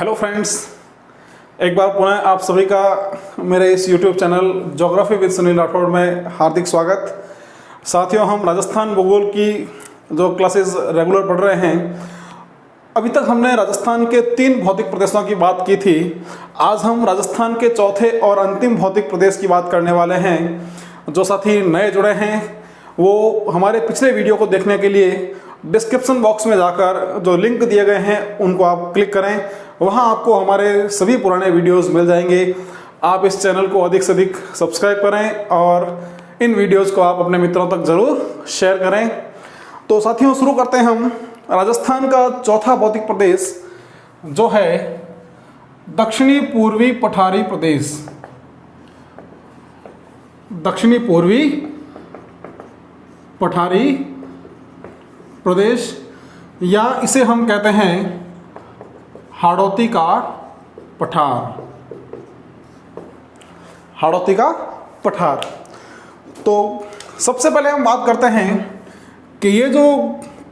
Hello friends, एक बार पुनः आप सभी का मेरे इस YouTube channel geography with Sunil Rathore में हार्दिक स्वागत। साथियों, हम राजस्थान भूगोल की जो क्लासेस रेगुलर पढ़ रहे हैं, अभी तक हमने राजस्थान के 3 भौतिक प्रदेशों की बात की थी। आज हम राजस्थान के चौथे और अंतिम भौतिक प्रदेश की बात करने वाले हैं। जो साथी नए जुड़े हैं वो हमारे पिछले वीडियो को देखने के लिए डिस्क्रिप्शन बॉक्स में जाकर जो लिंक दिए गए हैं उनको आप क्लिक करें, वहां आपको हमारे सभी पुराने वीडियोस मिल जाएंगे। आप इस चैनल को अधिक से अधिक सब्सक्राइब करें और इन वीडियोस को आप अपने मित्रों तक ज़रूर शेयर करें। तो साथियों, शुरू करते हैं हम। राजस्थान का चौथा भौतिक प्रदेश जो है दक्षिणी पूर्वी पठारी प्रदेश। दक्षिणी पूर्वी पठारी प्रदेश, या इसे हम कहते हैं हाड़ौती का पठार। हाड़ौती का पठार। तो सबसे पहले हम बात करते हैं कि ये जो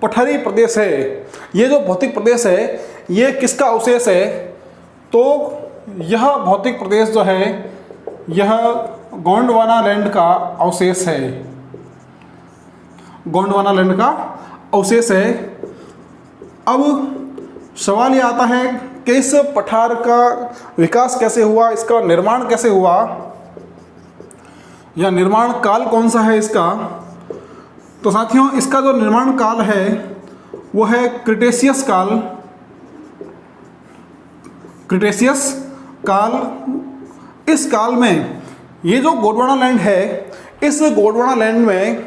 पठारी प्रदेश है, ये जो भौतिक प्रदेश है, ये किसका अवशेष है। तो यह भौतिक प्रदेश जो है यह गोंडवाना लैंड का अवशेष है। गोंडवाना लैंड का अवशेष है। अब सवाल ये आता है कि इस पठार का विकास कैसे हुआ, इसका निर्माण कैसे हुआ, या निर्माण काल कौन सा है इसका। तो साथियों, इसका जो निर्माण काल है वो है क्रिटेशियस काल। क्रिटेशियस काल। इस काल में ये जो गोंडवाना लैंड है, इस गोंडवाना लैंड में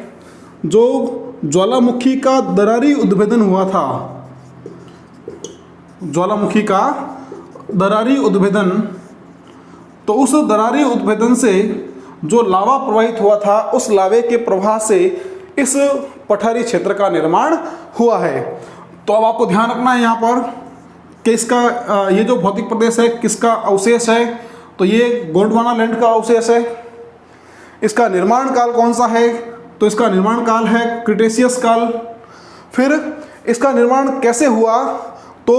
जो ज्वालामुखी का दरारी उद्भेदन हुआ था, ज्वालामुखी का दरारी उद्भेदन, तो उस दरारी उद्भेदन से जो लावा प्रवाहित हुआ था, उस लावे के प्रवाह से इस पठारी क्षेत्र का निर्माण हुआ है। तो अब आपको ध्यान रखना है यहाँ पर कि इसका ये जो भौतिक प्रदेश है किसका अवशेष है। तो ये गोंडवाना लैंड का अवशेष है। इसका निर्माण काल कौन सा है। तो इसका निर्माण काल है क्रिटेशियस काल। फिर इसका निर्माण कैसे हुआ। तो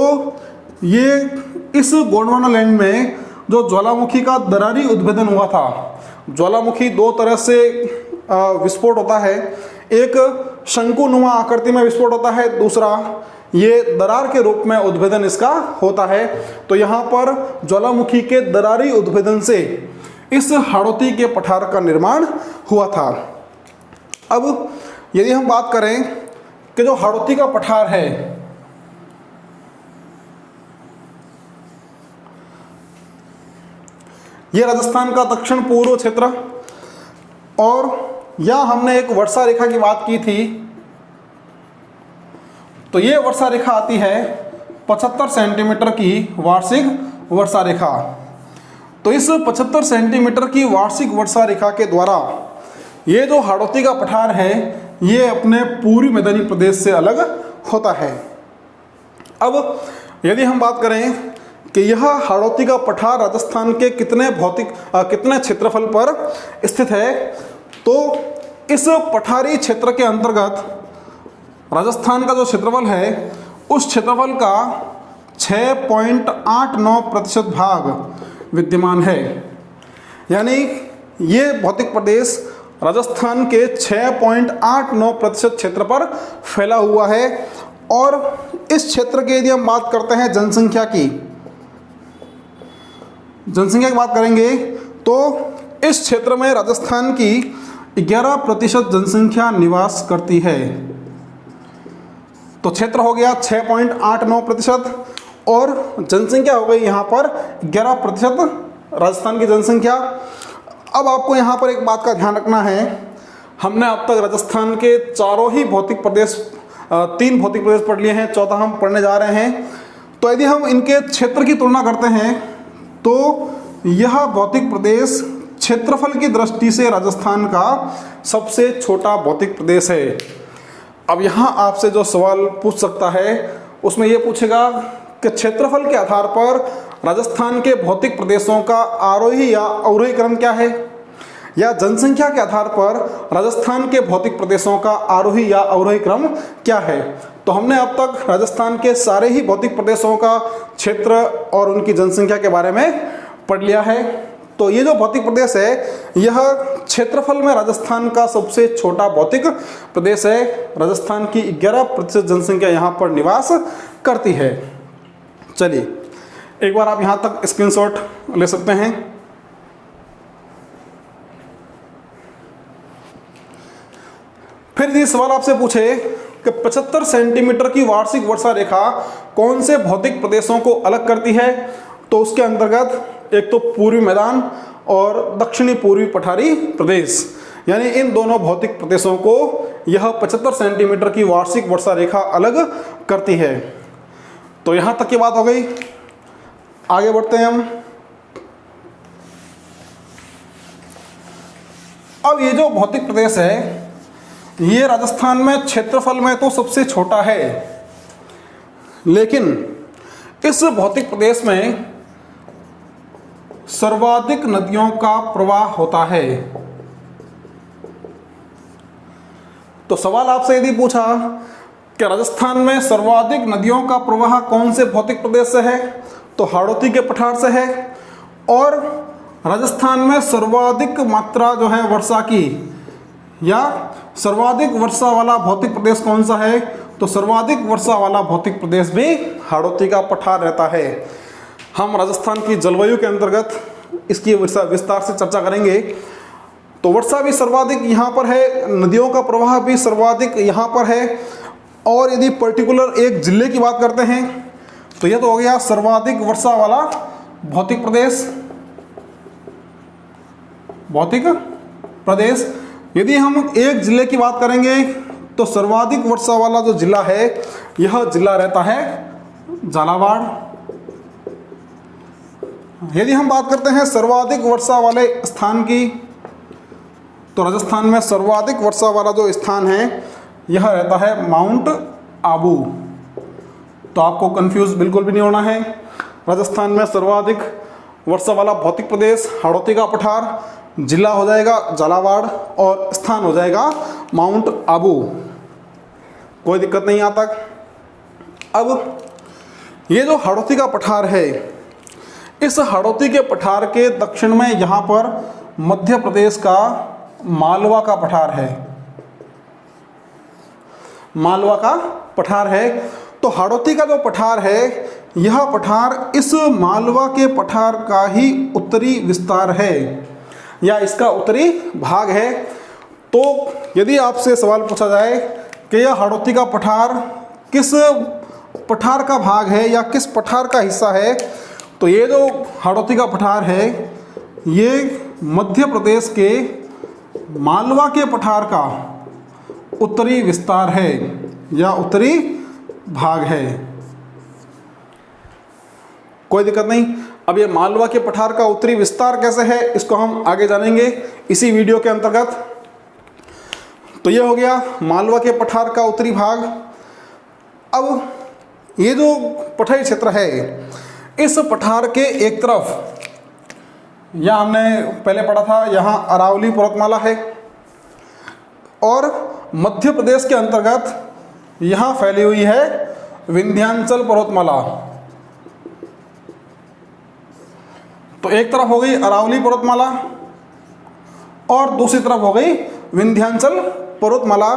ये इस गोंडवाना लैंड में जो ज्वालामुखी का दरारी उद्भेदन हुआ था, ज्वालामुखी 2 तरह से विस्फोट होता है। एक शंकुनुमा आकृति में विस्फोट होता है, दूसरा ये दरार के रूप में उद्भेदन इसका होता है। तो यहाँ पर ज्वालामुखी के दरारी उद्भेदन से इस हाड़ौती के पठार का निर्माण हुआ था। अब यदि हम बात करें कि जो हाड़ौती का पठार है, यह राजस्थान का दक्षिण पूर्व क्षेत्र, और यहां हमने एक वर्षा रेखा की बात की थी। तो ये वर्षा रेखा आती है 75 सेंटीमीटर की वार्षिक वर्षा रेखा। तो इस 75 सेंटीमीटर की वार्षिक वर्षा रेखा के द्वारा ये जो हाड़ौती का पठार है ये अपने पूर्वी मैदानी प्रदेश से अलग होता है। अब यदि हम बात करें कि यह हाड़ौती का पठार राजस्थान के कितने क्षेत्रफल पर स्थित है, तो इस पठारी क्षेत्र के अंतर्गत राजस्थान का जो क्षेत्रफल है उस क्षेत्रफल का 6.89% भाग विद्यमान है। यानी ये भौतिक प्रदेश राजस्थान के 6.89% क्षेत्र पर फैला हुआ है। और इस क्षेत्र की यदि हम बात करते हैं जनसंख्या की बात करेंगे, तो इस क्षेत्र में राजस्थान की 11% जनसंख्या निवास करती है। तो क्षेत्र हो गया 6.89% और जनसंख्या हो गई यहाँ पर 11% राजस्थान की जनसंख्या। अब आपको यहाँ पर एक बात का ध्यान रखना है, हमने अब तक राजस्थान के 4 ही भौतिक प्रदेश 3 भौतिक प्रदेश पढ़ लिए हैं, चौथा हम पढ़ने जा रहे हैं। तो यदि हम इनके क्षेत्र की तुलना करते हैं तो यह भौतिक प्रदेश क्षेत्रफल की दृष्टि से राजस्थान का सबसे छोटा भौतिक प्रदेश है। अब यहाँ आपसे जो सवाल पूछ सकता है उसमें यह पूछेगा कि क्षेत्रफल के आधार पर राजस्थान के भौतिक प्रदेशों का आरोही या अवरोही क्रम क्या है, या जनसंख्या के आधार पर राजस्थान के भौतिक प्रदेशों का आरोही या अवरोही क्रम क्या है। तो हमने अब तक राजस्थान के सारे ही भौतिक प्रदेशों का क्षेत्र और उनकी जनसंख्या के बारे में पढ़ लिया है। तो ये जो भौतिक प्रदेश है यह क्षेत्रफल में राजस्थान का सबसे छोटा भौतिक प्रदेश है। राजस्थान की 11% जनसंख्या यहाँ पर निवास करती है। चलिए एक बार आप यहाँ तक स्क्रीनशॉट ले सकते हैं। फिर यदि सवाल आपसे पूछे कि 75 सेंटीमीटर की वार्षिक वर्षा रेखा कौन से भौतिक प्रदेशों को अलग करती है, तो उसके अंतर्गत एक तो पूर्वी मैदान और दक्षिणी पूर्वी पठारी प्रदेश, यानी इन दोनों भौतिक प्रदेशों को यह 75 सेंटीमीटर की वार्षिक वर्षा रेखा अलग करती है। तो यहाँ तक की बात हो गई। आगे बढ़ते हैं हम। अब ये जो भौतिक प्रदेश है ये राजस्थान में क्षेत्रफल में तो सबसे छोटा है, लेकिन इस भौतिक प्रदेश में सर्वाधिक नदियों का प्रवाह होता है। तो सवाल आपसे यदि पूछा कि राजस्थान में सर्वाधिक नदियों का प्रवाह कौन से भौतिक प्रदेश से है, तो हाड़ौती के पठार से है। और राजस्थान में सर्वाधिक मात्रा जो है वर्षा की या सर्वाधिक वर्षा वाला भौतिक प्रदेश कौन सा है, तो सर्वाधिक वर्षा वाला भौतिक प्रदेश भी हाड़ौती का पठार रहता है। हम राजस्थान की जलवायु के अंतर्गत इसकी विस्तार से चर्चा करेंगे। तो वर्षा भी सर्वाधिक यहाँ पर है, नदियों का प्रवाह भी सर्वाधिक यहाँ पर है। और यदि पर्टिकुलर एक जिले की बात करते हैं तो यह तो हो गया सर्वाधिक वर्षा वाला भौतिक प्रदेश। यदि हम एक जिले की बात करेंगे तो सर्वाधिक वर्षा वाला जो जिला है यह जिला रहता है झालावाड़। यदि हम बात करते हैं सर्वाधिक वर्षा वाले स्थान की, तो राजस्थान में सर्वाधिक वर्षा वाला जो स्थान है यह रहता है माउंट आबू। तो आपको कंफ्यूज बिल्कुल भी नहीं होना है। राजस्थान में सर्वाधिक वर्षा वाला भौतिक प्रदेश हाड़ौती का पठार, जिला हो जाएगा झालावाड़ और स्थान हो जाएगा माउंट आबू। कोई दिक्कत नहीं यहाँ तक। अब ये जो हाड़ौती का पठार है, इस हाड़ौती के पठार के दक्षिण में यहाँ पर मध्य प्रदेश का मालवा का पठार है। मालवा का पठार है। तो हाड़ौती का जो पठार है यह पठार इस मालवा के पठार का ही उत्तरी विस्तार है या इसका उत्तरी भाग है। तो यदि आपसे सवाल पूछा जाए कि यह हाड़ौती का पठार किस पठार का भाग है या किस पठार का हिस्सा है, तो ये जो हाड़ौती का पठार है ये मध्य प्रदेश के मालवा के पठार का उत्तरी विस्तार है या उत्तरी भाग है। कोई दिक्कत नहीं। अब ये मालवा के पठार का उत्तरी विस्तार कैसे है इसको हम आगे जानेंगे इसी वीडियो के अंतर्गत। तो ये हो गया मालवा के पठार का उत्तरी भाग। अब ये जो पठारी क्षेत्र है इस पठार के एक तरफ, यहाँ हमने पहले पढ़ा था, यहाँ अरावली पर्वतमाला है और मध्य प्रदेश के अंतर्गत यहाँ फैली हुई है विंध्याचल पर्वतमाला। तो एक तरफ हो गई अरावली पर्वतमाला और दूसरी तरफ हो गई विंध्याचल पर्वतमाला।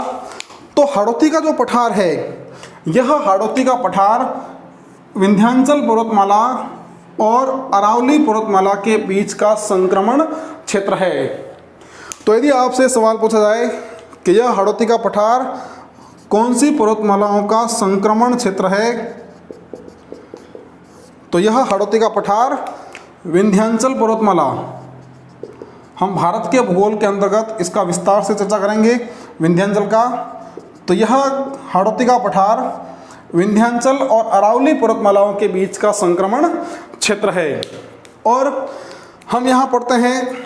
तो हाड़ौती का जो पठार है यह हाड़ौती का पठार विंध्याचल पर्वतमाला और अरावली पर्वतमाला के बीच का संक्रमण क्षेत्र है। तो यदि आपसे सवाल पूछा जाए कि यह हाड़ौती का पठार कौन सी पर्वतमालाओं का संक्रमण क्षेत्र है, तो यह हाड़ौती का पठार विंध्याचल पर्वतमाला। हम भारत के भूगोल के अंतर्गत इसका विस्तार से चर्चा करेंगे विंध्याचल का। तो यह हाड़ौती का पठार विंध्याचल और अरावली पर्वतमालाओं के बीच का संक्रमण क्षेत्र है। और हम यहाँ पढ़ते हैं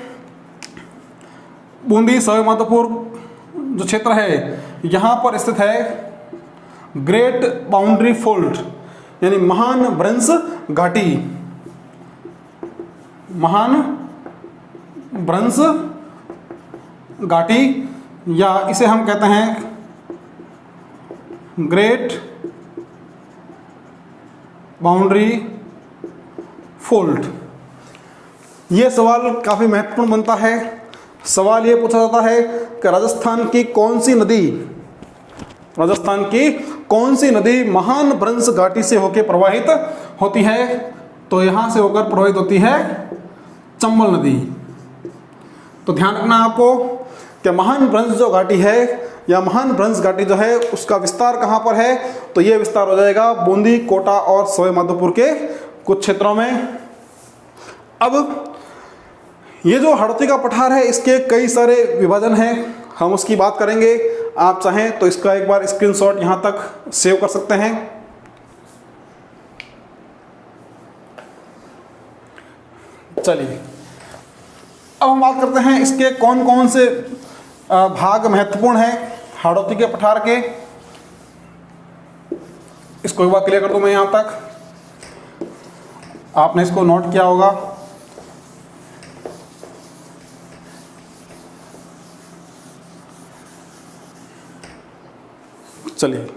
बूंदी सवाई माधोपुर जो क्षेत्र है यहाँ पर स्थित है ग्रेट बाउंड्री फोल्ड यानी महान भ्रंश घाटी। महान भ्रंश घाटी या इसे हम कहते हैं ग्रेट बाउंड्री फोल्ड। ये सवाल काफ़ी महत्वपूर्ण बनता है। सवाल ये पूछा जाता है कि राजस्थान की कौन सी नदी महान भ्रंश घाटी से होकर प्रवाहित होती है? तो यहाँ से होकर प्रवाहित होती है चंबल नदी। तो ध्यान रखना आपको कि महान भ्रंश जो घाटी है या महान भ्रंश घाटी जो है उसका विस्तार कहाँ पर है? तो ये विस्तार हो जाएगा बूंदी, कोटा और सवाई माधोपुर के कुछ क्षेत्रों में। अब ये जो हड़ौती का पठार है इसके कई सारे विभाजन हैं, हम उसकी बात करेंगे। आप चाहें तो इसका एक बार स्क्रीनशॉट यहाँ तक सेव कर सकते हैं। चलिए अब हम बात करते हैं इसके कौन कौन से भाग महत्वपूर्ण हैं हाड़ौती के पठार के। इसको एक बार क्लियर कर दूं मैं यहाँ तक, आपने इसको नोट किया होगा। चलिए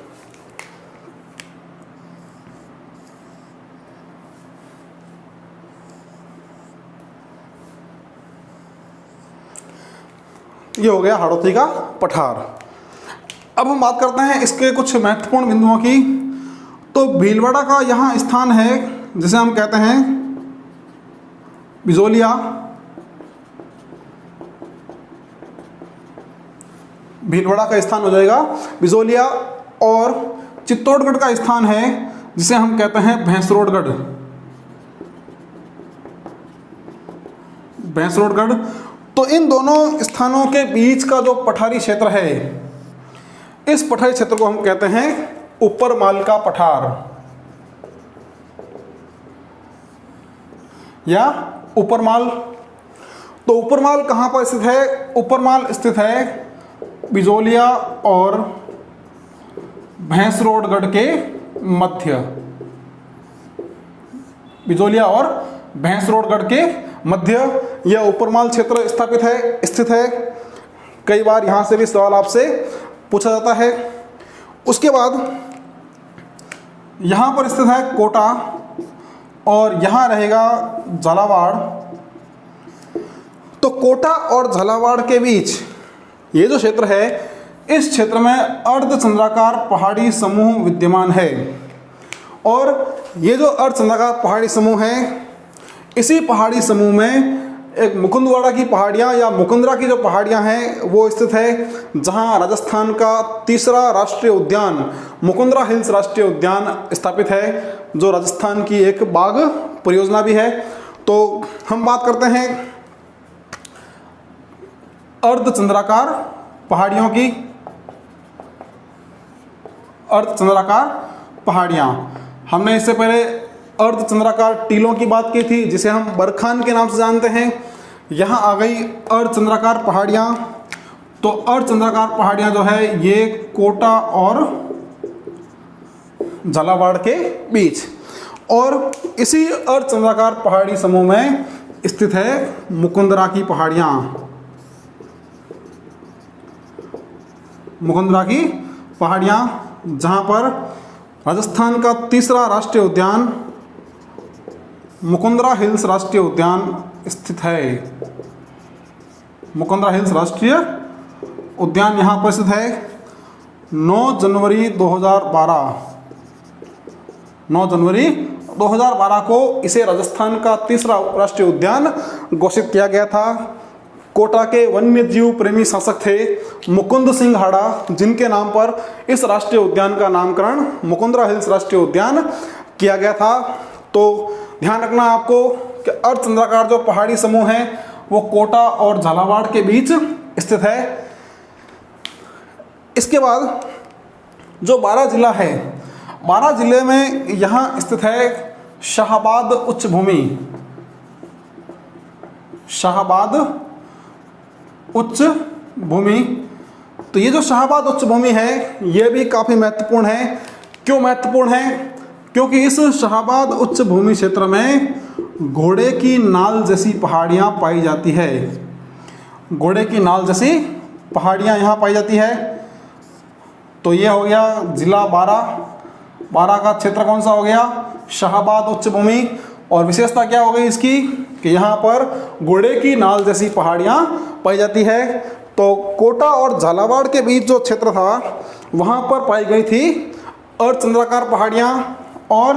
ये हो गया हाड़ौती का पठार। अब हम बात करते हैं इसके कुछ महत्वपूर्ण बिंदुओं की। तो भीलवाड़ा का यहाँ स्थान है जिसे हम कहते हैं बिजोलिया। भीलवाड़ा का स्थान हो जाएगा बिजोलिया। और चित्तौड़गढ़ का स्थान है जिसे हम कहते हैं भैंसरोडगढ़। भैंसरोडगढ़। तो इन दोनों स्थानों के बीच का जो पठारी क्षेत्र है, इस पठारी क्षेत्र को हम कहते हैं ऊपरमाल का पठार या ऊपरमाल। तो ऊपरमाल कहाँ पर स्थित है? ऊपरमाल स्थित है बिजोलिया और भैंसरोडगढ़ के मध्य। बिजोलिया और भैंसरोडगढ़ के मध्य यह ऊपरमाल क्षेत्र स्थित है। कई बार यहाँ से भी सवाल आपसे पूछा जाता है। उसके बाद यहाँ पर स्थित है कोटा और यहाँ रहेगा झालावाड़। तो कोटा और झालावाड़ के बीच ये जो क्षेत्र है, इस क्षेत्र में अर्धचंद्राकार पहाड़ी समूह विद्यमान है। और ये जो अर्धचंद्राकार पहाड़ी समूह है, इसी पहाड़ी समूह में एक मुकुंदवाड़ा की पहाड़ियाँ या मुकुंदरा की जो पहाड़ियाँ हैं वो स्थित है, जहाँ राजस्थान का तीसरा राष्ट्रीय उद्यान मुकुंदरा हिल्स राष्ट्रीय उद्यान स्थापित है, जो राजस्थान की एक बाघ परियोजना भी है। तो हम बात करते हैं अर्धचंद्राकार पहाड़ियों की। अर्धचंद्राकार पहाड़ियाँ, हमने इससे पहले अर्धचंद्राकार टीलों की बात की थी जिसे हम बरखान के नाम से जानते हैं। यहाँ आ गई अर्धचंद्राकार पहाड़ियाँ। तो अर्धचंद्राकार पहाड़ियाँ जो है ये कोटा और झालावाड़ के बीच, और इसी अर्धचंद्राकार पहाड़ी समूह में स्थित है मुकुंदरा की पहाड़ियाँ। मुकुंदरा की पहाड़ियाँ, जहाँ पर राजस्थान का तीसरा राष्ट्रीय उद्यान मुकुंदरा हिल्स राष्ट्रीय उद्यान स्थित है। मुकुंदरा हिल्स राष्ट्रीय उद्यान यहाँ पर स्थित है। 9 जनवरी 2012 को इसे राजस्थान का तीसरा राष्ट्रीय उद्यान घोषित किया गया था। कोटा के वन्य जीव प्रेमी शासक थे मुकुंद सिंह हाड़ा, जिनके नाम पर इस राष्ट्रीय उद्यान का नामकरण मुकुंदरा हिल्स राष्ट्रीय उद्यान किया गया था। तो ध्यान रखना आपको कि अर्धचंद्राकार जो पहाड़ी समूह है वो कोटा और झालावाड़ के बीच स्थित है। इसके बाद जो बारां जिला है, बारां जिले में यहाँ स्थित है शाहाबाद उच्च भूमि। शाहाबाद उच्च भूमि। तो ये जो शाहाबाद उच्च भूमि है ये भी काफ़ी महत्वपूर्ण है। क्यों महत्वपूर्ण है? क्योंकि इस शाहाबाद उच्च भूमि क्षेत्र में घोड़े की नाल जैसी पहाड़ियाँ पाई जाती है। घोड़े की नाल जैसी पहाड़ियाँ यहाँ पाई जाती है। तो ये हो गया जिला बारां। बारां का क्षेत्र कौन सा हो गया? शाहाबाद उच्च भूमि। और विशेषता क्या हो गई इसकी कि यहाँ पर घोड़े की नाल जैसी पहाड़ियाँ पाई जाती है। तो कोटा और झालावाड़ के बीच जो क्षेत्र था वहाँ पर पाई गई थी अर्धचंद्राकार पहाड़ियाँ, और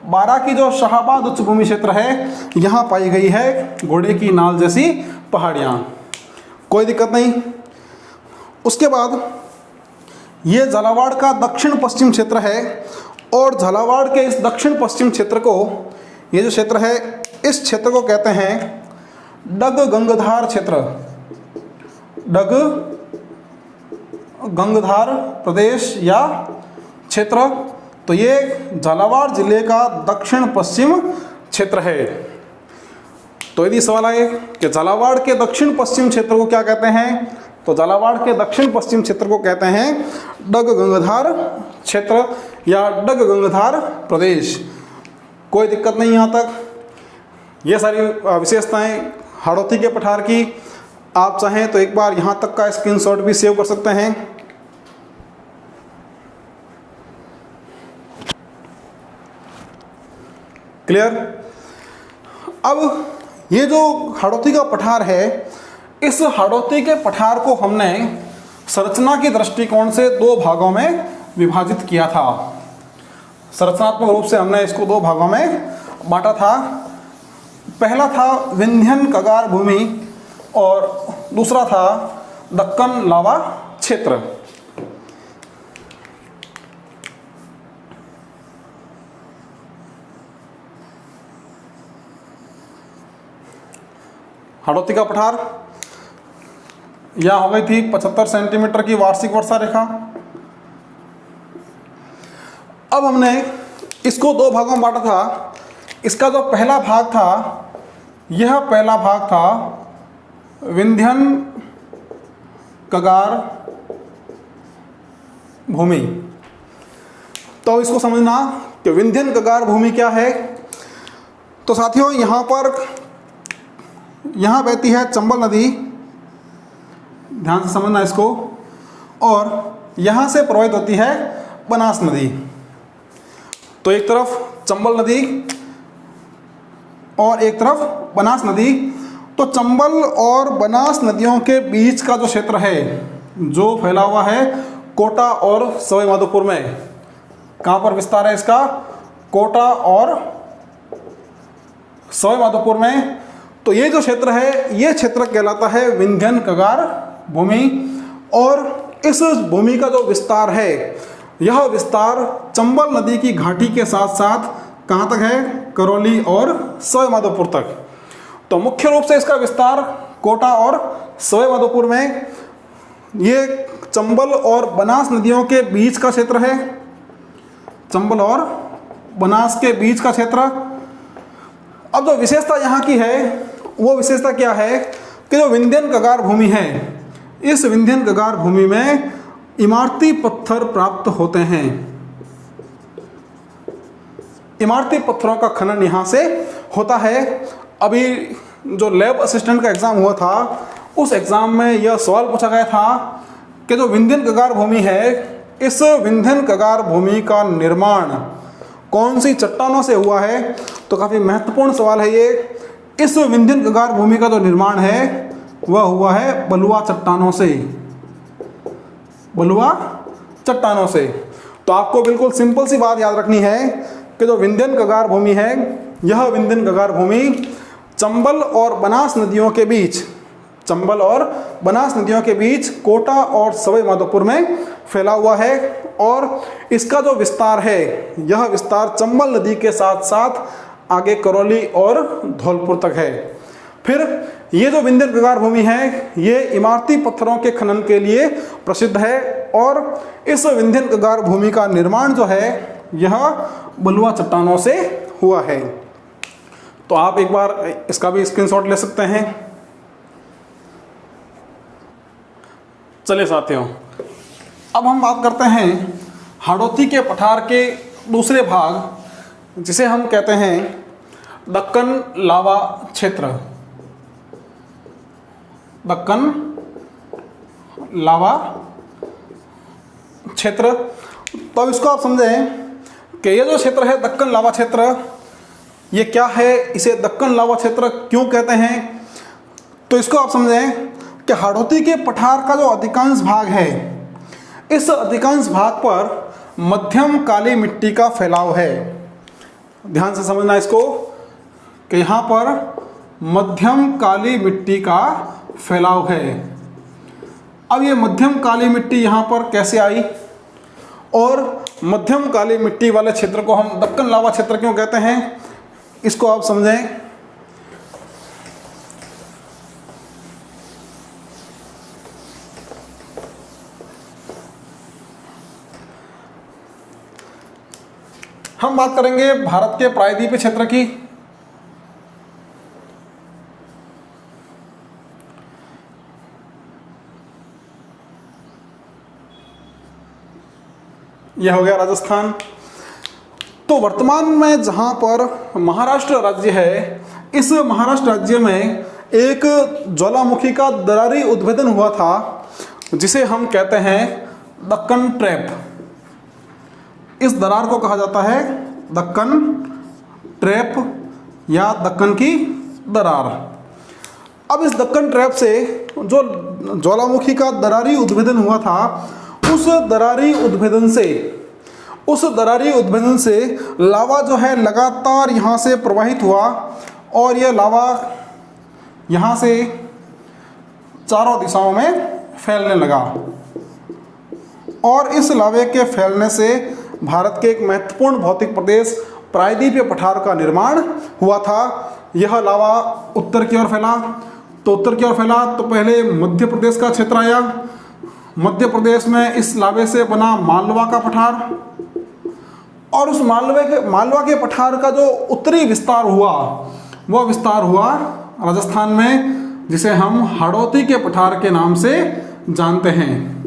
बारां की जो शाहाबाद उच्च भूमि क्षेत्र है यहाँ पाई गई है घोड़े की नाल जैसी पहाड़ियाँ। कोई दिक्कत नहीं। उसके बाद ये झालावाड़ का दक्षिण पश्चिम क्षेत्र है, और झालावाड़ के इस दक्षिण पश्चिम क्षेत्र को, ये जो क्षेत्र है इस क्षेत्र को कहते हैं डग गंगधार क्षेत्र। डग गंगधार प्रदेश या क्षेत्र। तो ये झालावाड़ जिले का दक्षिण पश्चिम क्षेत्र है। तो यदि सवाल आए कि झालावाड़ के दक्षिण पश्चिम क्षेत्र को क्या कहते हैं, तो झालावाड़ के दक्षिण पश्चिम क्षेत्र को कहते हैं डग गंगधार क्षेत्र या डग गंगधार प्रदेश। कोई दिक्कत नहीं यहाँ तक। ये सारी विशेषताएं हाड़ौती के पठार की, आप चाहें तो एक बार यहाँ तक का स्क्रीनशॉट भी सेव कर सकते हैं। क्लियर। अब ये जो हाड़ौती का पठार है, इस हाड़ौती के पठार को हमने संरचना के दृष्टिकोण से दो भागों में विभाजित किया था। संरचनात्मक रूप से हमने इसको दो भागों में बांटा था। पहला था विंध्यन कगार भूमि और दूसरा था दक्कन लावा क्षेत्र। हाड़ौती का पठार यह हो गई थी 75 सेंटीमीटर की वार्षिक वर्षा रेखा। अब हमने इसको दो भागों में बांटा था। इसका जो पहला भाग था, यह पहला भाग था विंध्यन कगार भूमि। तो इसको समझना कि विंध्यन कगार भूमि क्या है। तो साथियों यहाँ बहती है चंबल नदी, ध्यान से समझना इसको, और यहाँ से प्रवाहित होती है बनास नदी। तो एक तरफ चंबल नदी और एक तरफ बनास नदी। तो चंबल और बनास नदियों के बीच का जो क्षेत्र है जो फैला हुआ है कोटा और सवाई माधोपुर में। कहाँ पर विस्तार है इसका? कोटा और सवाई माधोपुर में। तो ये जो क्षेत्र है ये क्षेत्र कहलाता है विंध्यन कगार भूमि। और इस भूमि का जो विस्तार है, यह विस्तार चंबल नदी की घाटी के साथ साथ कहाँ तक है? करौली और सवाई माधोपुर तक। तो मुख्य रूप से इसका विस्तार कोटा और सवाई माधोपुर में, ये चंबल और बनास नदियों के बीच का क्षेत्र है। चंबल और बनास के बीच का क्षेत्र। अब जो विशेषता यहाँ की है वो विशेषता क्या है कि जो विंध्यन कगार भूमि है, इस विंध्यन कगार भूमि में इमारती पत्थर प्राप्त होते हैं। इमारती पत्थरों का खनन यहाँ से होता है। अभी जो लैब असिस्टेंट का एग्जाम हुआ था, उस एग्जाम में यह सवाल पूछा गया था कि जो विंध्यन कगार भूमि है, इस विंध्यन कगार भूमि का निर्माण कौन सी चट्टानों से हुआ है। तो काफ़ी महत्वपूर्ण सवाल है ये। इस विंध्यन कगार भूमि का जो निर्माण है वह हुआ है बलुआ चट्टानों से। बलुआ चट्टानों से। तो आपको बिल्कुल सिंपल सी बात याद रखनी है कि जो विंध्यन कगार भूमि है, यह विंध्यन कगार भूमि चंबल और बनास नदियों के बीच, चंबल और बनास नदियों के बीच कोटा और सवाई माधोपुर में फैला हुआ है। और इसका जो विस्तार है, यह विस्तार चंबल नदी के साथ साथ आगे करौली और धौलपुर तक है। फिर ये जो विंध्यन कगार भूमि है, ये इमारती पत्थरों के खनन के लिए प्रसिद्ध है। और इस विंध्यन कगार भूमि का निर्माण जो है यह बलुआ चट्टानों से हुआ है। तो आप एक बार इसका भी स्क्रीनशॉट ले सकते हैं। चलिए साथियों, अब हम बात करते हैं हाड़ौती के पठार के दूसरे भाग, जिसे हम कहते हैं दक्कन लावा क्षेत्र। दक्कन लावा क्षेत्र। तो इसको आप समझें कि ये जो क्षेत्र है दक्कन लावा क्षेत्र, ये क्या है, इसे दक्कन लावा क्षेत्र क्यों कहते हैं, तो इसको आप समझें कि हाड़ौती के पठार का जो अधिकांश भाग है, इस अधिकांश भाग पर मध्यम काली मिट्टी का फैलाव है। ध्यान से समझना इसको कि यहाँ पर मध्यम काली मिट्टी का फैलाव है। अब ये मध्यम काली मिट्टी यहाँ पर कैसे आई, और मध्यम काली मिट्टी वाले क्षेत्र को हम दक्कन लावा क्षेत्र क्यों कहते हैं, इसको आप समझें। हम बात करेंगे भारत के प्रायद्वीपीय क्षेत्र की। यह हो गया राजस्थान। तो वर्तमान में जहाँ पर महाराष्ट्र राज्य है, इस महाराष्ट्र राज्य में एक ज्वालामुखी का दरारी उद्भेदन हुआ था, जिसे हम कहते हैं दक्कन ट्रैप। इस दरार को कहा जाता है दक्कन ट्रैप या दक्कन की दरार। अब इस दक्कन ट्रैप से जो ज्वालामुखी का दरारी उद्भेदन हुआ था, उस दरारी उद्भेदन से लावा जो है लगातार यहाँ से प्रवाहित हुआ, और यह लावा यहाँ से चारों दिशाओं में फैलने लगा, और इस लावे के फैलने से भारत के एक महत्वपूर्ण भौतिक प्रदेश प्रायद्वीपीय पठार का निर्माण हुआ था। यह लावा उत्तर की ओर फैला, तो उत्तर की ओर फैला तो पहले मध्य प्रदेश का क्षेत्र आया। मध्य प्रदेश में इस लावे से बना मालवा का पठार, और उस मालवा के पठार का जो उत्तरी विस्तार हुआ, वह विस्तार हुआ राजस्थान में, जिसे हम हाड़ौती के पठार के नाम से जानते हैं।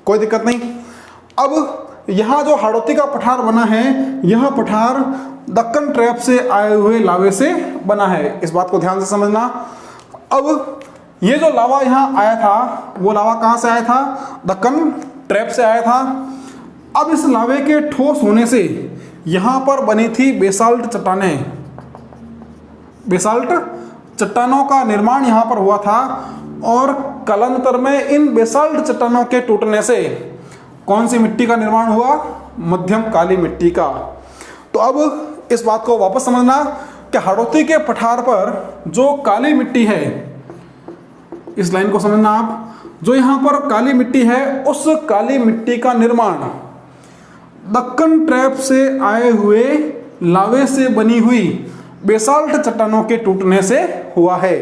कोई दिक्कत नहीं। अब यहाँ जो हाड़ौती का पठार बना है, यह पठार दक्कन ट्रैप से आए हुए लावे से बना है, इस बात को ध्यान से समझना। अब ये जो लावा यहाँ आया था, वो लावा कहाँ से आया था, दक्कन ट्रैप से आया था। अब इस लावे के ठोस होने से यहाँ पर बनी थी बेसाल्ट चट्टानें। बेसाल्ट चट्टानों का निर्माण यहाँ पर हुआ था, और कालांतर में इन बेसाल्ट चट्टानों के टूटने से कौन सी मिट्टी का निर्माण हुआ, मध्यम काली मिट्टी का। तो अब इस बात को वापस समझना कि हाड़ौती के पठार पर जो काली मिट्टी है, इस लाइन को समझना आप, जो यहाँ पर काली मिट्टी है, उस काली मिट्टी का निर्माण दक्कन ट्रैप से आए हुए लावे से बनी हुई बेसाल्ट चट्टानों के टूटने से हुआ है।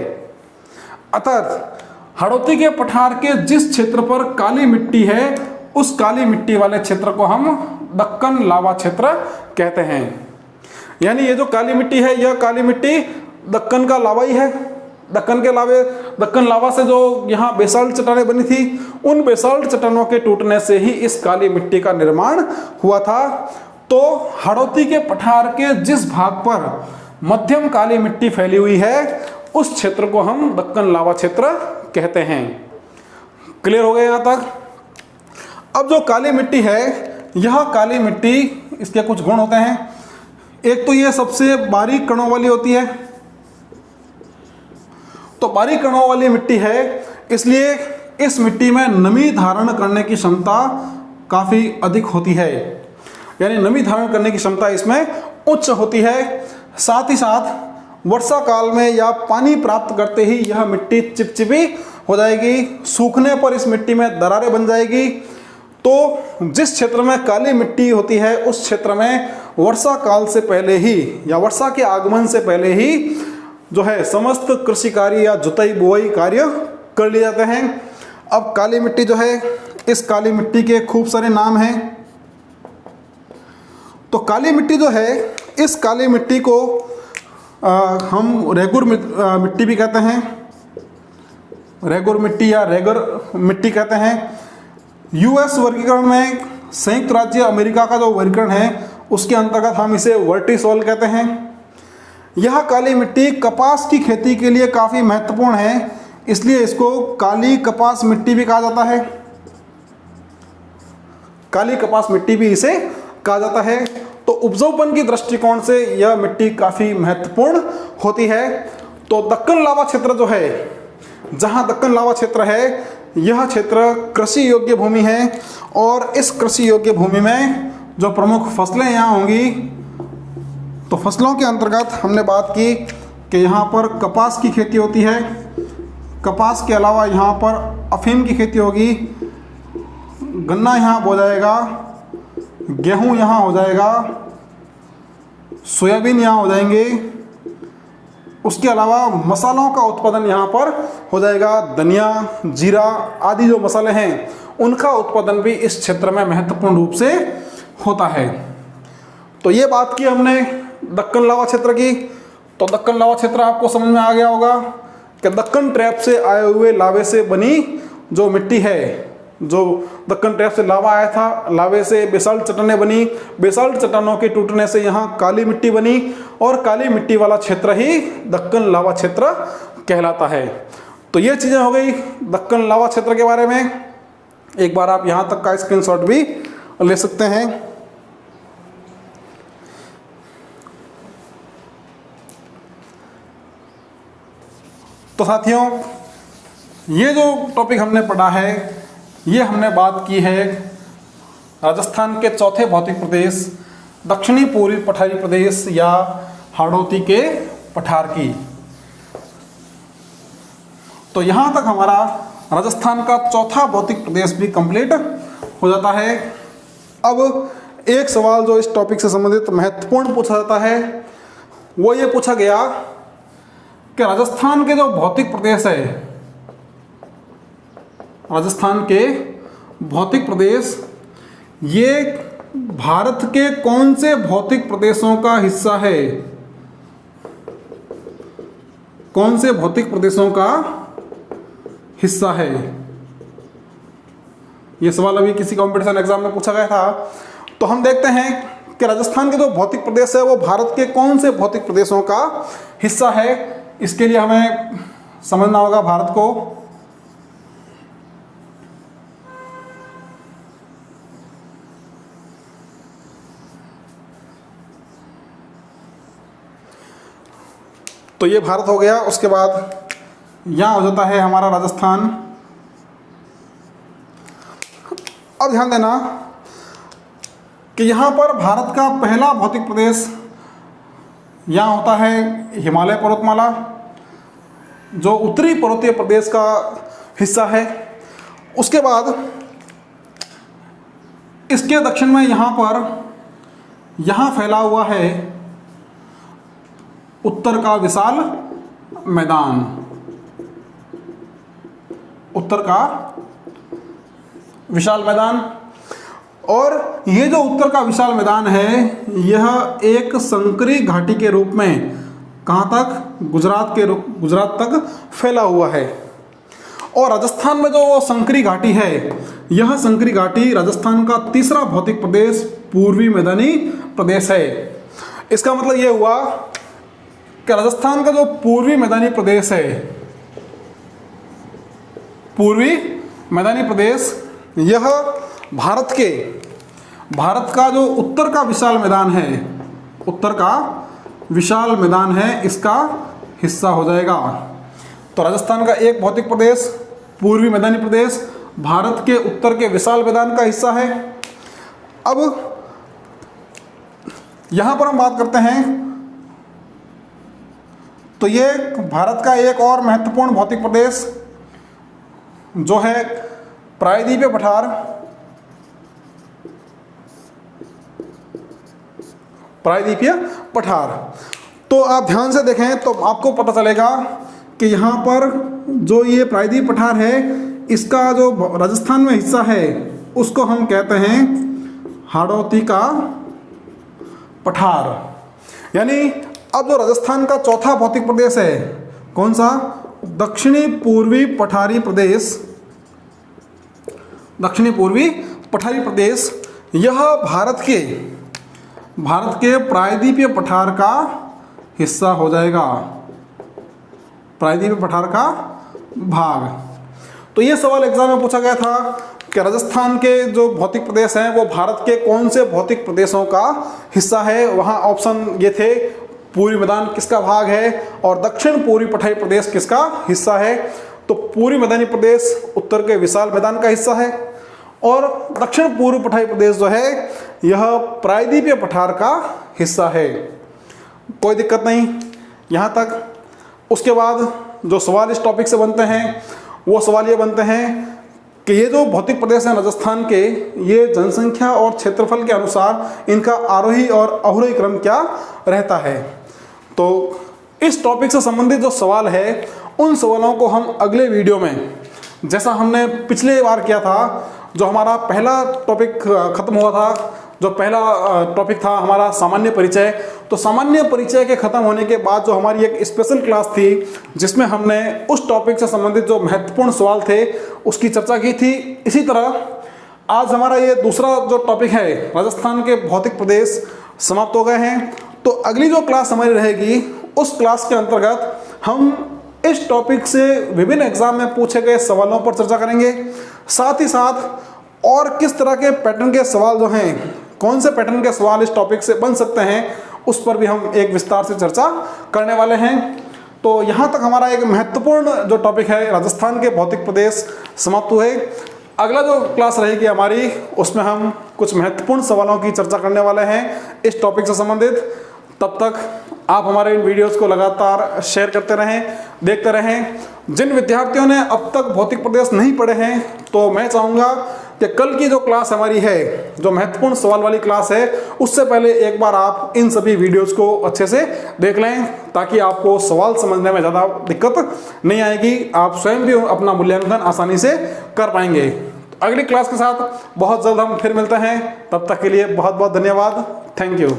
अर्थात हाड़ौती के पठार के जिस क्षेत्र पर काली मिट्टी है, उस काली मिट्टी वाले क्षेत्र को हम दक्कन लावा क्षेत्र कहते हैं। यानी ये जो काली मिट्टी है, यह काली मिट्टी दक्कन का लावा ही है। दक्कन लावा से जो यहाँ बेसाल्ट चट्टानें बनी थी, उन बेसाल्ट चट्टानों के टूटने से ही इस काली मिट्टी का निर्माण हुआ था। तो हाड़ौती के पठार के जिस भाग पर मध्यम काली मिट्टी फैली हुई है, उस क्षेत्र को हम दक्कन लावा क्षेत्र कहते हैं। क्लियर हो गया यहाँ तक। अब जो काली मिट्टी है, यह काली मिट्टी, इसके कुछ गुण होते हैं। एक तो ये सबसे बारीक कणों वाली होती है। तो बारीक कणों वाली मिट्टी है, इसलिए इस मिट्टी में नमी धारण करने की क्षमता काफ़ी अधिक होती है। यानी नमी धारण करने की क्षमता इसमें उच्च होती है। साथ ही साथ वर्षा काल में या पानी प्राप्त करते ही यह मिट्टी चिपचिपी हो जाएगी। सूखने पर इस मिट्टी में दरारें बन जाएगी। तो जिस क्षेत्र में काली मिट्टी होती है, उस क्षेत्र में वर्षा काल से पहले ही या वर्षा के आगमन से पहले ही जो है समस्त कृषि कार्य या जुताई बुआई कार्य कर लिए जाते हैं। अब काली मिट्टी जो है, इस काली मिट्टी के खूब सारे नाम हैं। तो काली मिट्टी जो है, इस काली मिट्टी को हम रेगुर मिट्टी भी कहते हैं। रेगुर मिट्टी या रेगर मिट्टी कहते हैं। यूएस वर्गीकरण में संयुक्त राज्य अमेरिका का जो वर्गीकरण है, उसके अंतर्गत हम इसे वर्टिसोल कहते हैं। यह काली मिट्टी कपास की खेती के लिए काफ़ी महत्वपूर्ण है, इसलिए इसको काली कपास मिट्टी भी कहा जाता है। काली कपास मिट्टी भी इसे कहा जाता है। तो उपजाऊपन की दृष्टिकोण से यह मिट्टी काफ़ी महत्वपूर्ण होती है। तो दक्कन लावा क्षेत्र जो है, जहाँ दक्कन लावा क्षेत्र है, यह क्षेत्र कृषि योग्य भूमि है और इस कृषि योग्य भूमि में जो प्रमुख फसलें यहाँ होंगी, तो फसलों के अंतर्गत हमने बात की कि यहाँ पर कपास की खेती होती है। कपास के अलावा यहाँ पर अफीम की खेती होगी, गन्ना यहाँ बो जाएगा, गेहूँ यहाँ हो जाएगा, सोयाबीन यहाँ हो जाएंगे। उसके अलावा मसालों का उत्पादन यहाँ पर हो जाएगा, धनिया, जीरा आदि जो मसाले हैं उनका उत्पादन भी इस क्षेत्र में महत्वपूर्ण रूप से होता है। तो ये बात की हमने दक्कन लावा क्षेत्र की। तो दक्कन लावा क्षेत्र आपको समझ में आ गया होगा कि दक्कन ट्रैप से आए हुए लावे से बनी जो मिट्टी है, जो दक्कन ट्रैप से लावा आया था, लावे से बेसाल्ट चट्टानें बनी, बेसाल्ट चट्टानों के टूटने से यहाँ काली मिट्टी बनी और काली मिट्टी वाला क्षेत्र ही दक्कन लावा क्षेत्र कहलाता है। तो ये चीज़ें हो गई दक्कन लावा क्षेत्र के बारे में। एक बार आप यहाँ तक का स्क्रीनशॉट भी ले सकते हैं। तो साथियों, ये जो टॉपिक हमने पढ़ा है, ये हमने बात की है राजस्थान के चौथे भौतिक प्रदेश दक्षिणी पूर्वी पठारी प्रदेश या हाड़ौती के पठार की। तो यहाँ तक हमारा राजस्थान का चौथा भौतिक प्रदेश भी कंप्लीट हो जाता है। अब एक सवाल जो इस टॉपिक से संबंधित महत्वपूर्ण पूछा जाता है, वो ये पूछा गया कि राजस्थान के जो भौतिक प्रदेश है, राजस्थान के भौतिक प्रदेश, ये भारत के कौन से भौतिक प्रदेशों का हिस्सा है? कौन से भौतिक प्रदेशों का हिस्सा है? ये सवाल अभी किसी कंपटीशन एग्जाम में पूछा गया था। तो हम देखते हैं कि राजस्थान के जो भौतिक प्रदेश है वो भारत के कौन से भौतिक प्रदेशों का हिस्सा है। इसके लिए हमें समझना होगा भारत को। तो ये भारत हो गया। उसके बाद यहाँ हो जाता है हमारा राजस्थान। अब ध्यान देना कि यहाँ पर भारत का पहला भौतिक प्रदेश यहाँ होता है हिमालय पर्वतमाला, जो उत्तरी पर्वतीय प्रदेश का हिस्सा है। उसके बाद इसके दक्षिण में यहाँ फैला हुआ है उत्तर का विशाल मैदान। उत्तर का विशाल मैदान, और ये जो उत्तर का विशाल मैदान है, यह एक संकरी घाटी के रूप में कहाँ तक? गुजरात तक फैला हुआ है। और राजस्थान में जो संकरी घाटी है, यह संकरी घाटी राजस्थान का तीसरा भौतिक प्रदेश पूर्वी मैदानी प्रदेश है। इसका मतलब यह हुआ कि राजस्थान का जो पूर्वी मैदानी प्रदेश है, पूर्वी मैदानी प्रदेश, यह भारत का जो उत्तर का विशाल मैदान है, उत्तर का विशाल मैदान है, इसका हिस्सा हो जाएगा। तो राजस्थान का एक भौतिक प्रदेश पूर्वी मैदानी प्रदेश भारत के उत्तर के विशाल मैदान का हिस्सा है। अब यहां पर हम बात करते हैं, तो ये भारत का एक और महत्वपूर्ण भौतिक प्रदेश जो है प्रायद्वीपीय पठार। प्रायद्वीपीय पठार, तो आप ध्यान से देखें तो आपको पता चलेगा कि यहाँ पर जो ये प्रायद्वीपीय पठार है, इसका जो राजस्थान में हिस्सा है उसको हम कहते हैं हाड़ौती का पठार। यानी अब जो राजस्थान का चौथा भौतिक प्रदेश है, कौन सा? दक्षिणी पूर्वी पठारी प्रदेश। दक्षिणी पूर्वी पठारी प्रदेश, यह भारत के प्रायद्वीपीय पठार का हिस्सा हो जाएगा, प्रायद्वीपीय पठार का भाग। तो ये सवाल एग्जाम में पूछा गया था कि राजस्थान के जो भौतिक प्रदेश हैं वो भारत के कौन से भौतिक प्रदेशों का हिस्सा है। वहाँ ऑप्शन ये थे, पूर्वी मैदान किसका भाग है और दक्षिण पूर्वी पठारी प्रदेश किसका हिस्सा है। तो पूर्वी मैदानी प्रदेश उत्तर के विशाल मैदान का हिस्सा है और दक्षिण पूर्व पठारी प्रदेश जो है यह प्रायद्वीपीय पठार का हिस्सा है। कोई दिक्कत नहीं यहाँ तक। उसके बाद जो सवाल इस टॉपिक से बनते हैं वो सवाल ये बनते हैं कि ये जो भौतिक प्रदेश हैं राजस्थान के, ये जनसंख्या और क्षेत्रफल के अनुसार इनका आरोही और अवरोही क्रम क्या रहता है। तो इस टॉपिक से संबंधित जो सवाल है उन सवालों को हम अगले वीडियो में, जैसा हमने पिछले बार किया था, जो हमारा पहला टॉपिक खत्म हुआ था, जो पहला टॉपिक था हमारा सामान्य परिचय, तो सामान्य परिचय के खत्म होने के बाद जो हमारी एक स्पेशल क्लास थी जिसमें हमने उस टॉपिक से संबंधित जो महत्वपूर्ण सवाल थे उसकी चर्चा की थी। इसी तरह आज हमारा ये दूसरा जो टॉपिक है राजस्थान के भौतिक प्रदेश समाप्त हो गए हैं। तो अगली जो क्लास हमारी रहेगी उस क्लास के अंतर्गत हम इस टॉपिक से विभिन्न एग्जाम में पूछे गए सवालों पर चर्चा करेंगे। साथ ही साथ और किस तरह के पैटर्न के सवाल जो हैं, कौन से पैटर्न के सवाल इस टॉपिक से बन सकते हैं, उस पर भी हम एक विस्तार से चर्चा करने वाले हैं। तो यहाँ तक हमारा एक महत्वपूर्ण जो टॉपिक है राजस्थान के भौतिक प्रदेश समाप्त हुए। अगला जो क्लास रहेगी हमारी उसमें हम कुछ महत्वपूर्ण सवालों की चर्चा करने वाले हैं इस टॉपिक से संबंधित। तब तक आप हमारे इन वीडियोस को लगातार शेयर करते रहें, देखते रहें। जिन विद्यार्थियों ने अब तक भौतिक प्रदेश नहीं पढ़े हैं तो मैं चाहूँगा कि कल की जो क्लास हमारी है, जो महत्वपूर्ण सवाल वाली क्लास है, उससे पहले एक बार आप इन सभी वीडियोस को अच्छे से देख लें ताकि आपको सवाल समझने में ज़्यादा दिक्कत नहीं आएगी। आप स्वयं भी अपना मूल्यांकन आसानी से कर पाएंगे। अगली क्लास के साथ बहुत जल्द हम फिर मिलते हैं। तब तक के लिए बहुत बहुत धन्यवाद। Thank you.